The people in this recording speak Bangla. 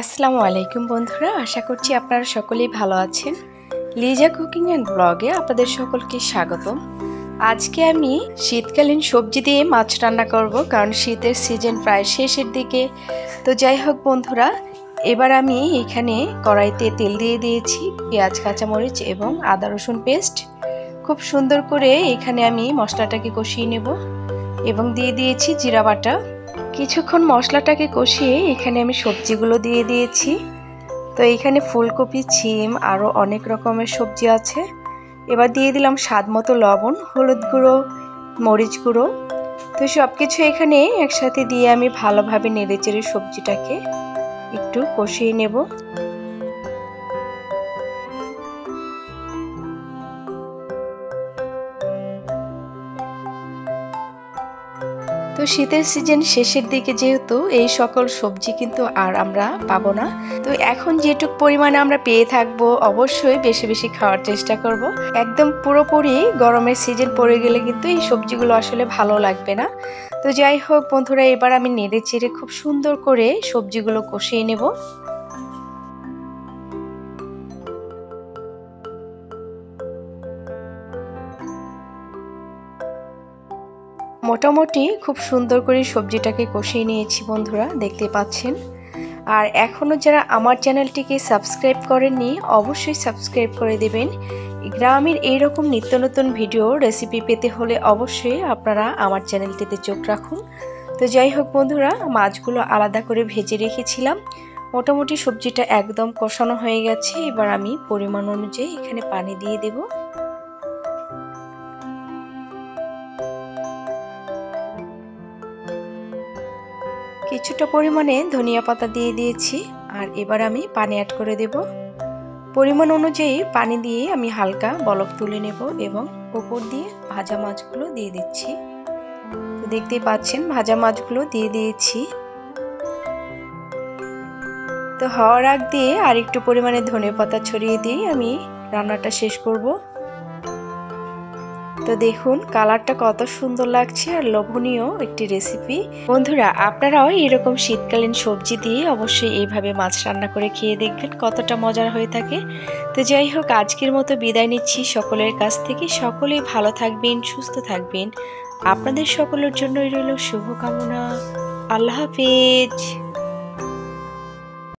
আসসালামু আলাইকুম বন্ধুরা, আশা করছি আপনারা সকলেই ভালো আছেন। লিজা কুকিং অ্যান্ড ব্লগে আপনাদের সকলকে স্বাগতম। আজকে আমি শীতকালীন সবজি দিয়ে মাছ রান্না করব, কারণ শীতের সিজন প্রায় শেষের দিকে। তো যাই হোক বন্ধুরা, এবার আমি এখানে কড়াইতে তেল দিয়ে দিয়েছি, পেঁয়াজ, কাঁচামরিচ এবং আদা রসুন পেস্ট। খুব সুন্দর করে এখানে আমি মশলাটাকে কষিয়ে নেব এবং দিয়ে দিয়েছি জিরা বাটা। কিছুক্ষণ মশলাটাকে কষিয়ে এখানে আমি সবজিগুলো দিয়ে দিয়েছি। তো এখানে ফুলকপি, শিম, আরও অনেক রকমের সবজি আছে। এবার দিয়ে দিলাম স্বাদ মতো লবণ, হলুদ গুঁড়ো, মরিচ গুঁড়ো। তো সব কিছু এখানে একসাথে দিয়ে আমি ভালোভাবে নেড়েচেড়ে সবজিটাকে একটু কষিয়ে নেব। তো শীতের সিজন শেষের দিকে যেহেতু এই সকল সবজি কিন্তু আর আমরা পাবো না, তো এখন যেটুক পরিমাণে আমরা পেয়ে থাকবো অবশ্যই বেশি বেশি খাওয়ার চেষ্টা করব। একদম পুরোপুরি গরমের সিজন পড়ে গেলে কিন্তু এই সবজিগুলো আসলে ভালো লাগবে না। তো যাই হোক বন্ধুরা, এবার আমি নেড়ে চেড়ে খুব সুন্দর করে সবজিগুলো কষিয়ে নেব। মোটামুটি খুব সুন্দর করে সবজিটাকে কষিয়ে নিয়েছি বন্ধুরা, দেখতে পাচ্ছেন। আর এখনও যারা আমার চ্যানেলটিকে সাবস্ক্রাইব করেননি অবশ্যই সাবস্ক্রাইব করে দেবেন। গ্রামের এইরকম নিত্য নতুন ভিডিও রেসিপি পেতে হলে অবশ্যই আপনারা আমার চ্যানেলটিতে চোখ রাখুন। তো যাই হোক বন্ধুরা, মাছগুলো আলাদা করে ভেজে রেখেছিলাম। মোটামুটি সবজিটা একদম কষানো হয়ে গেছে। এবার আমি পরিমাণ অনুযায়ী এখানে পানি দিয়ে দেব। কিছুটা পরিমাণে ধনিয়া পাতা দিয়ে দিয়েছি। আর এবার আমি পানি অ্যাড করে দেব। পরিমাণ অনুযায়ী পানি দিয়ে আমি হালকা বলক তুলে নেব এবং উপর দিয়ে ভাজা মাছগুলো দিয়ে দিচ্ছি। তো দেখতেই পাচ্ছেন ভাজা মাছগুলো দিয়ে দিয়েছি। তো হওয়ার আগ দিয়ে আর একটু পরিমাণে ধনিয়া পাতা ছড়িয়ে দিয়ে আমি রান্নাটা শেষ করব। তো দেখুন কালারটা কত সুন্দর লাগছে আর লোভনীয় একটি রেসিপি। বন্ধুরা, আপনারাও এরকম শীতকালীন সবজি দিয়ে অবশ্যই এইভাবে মাছ রান্না করে খেয়ে দেখবেন কতটা মজার হয়ে থাকে। তো যাই হোক, আজকের মতো বিদায় নিচ্ছি সকলের কাছ থেকে। সকলেই ভালো থাকবেন, সুস্থ থাকবেন। আপনাদের সকলের জন্যই রইল শুভকামনা। আল্লাহ হাফেজ।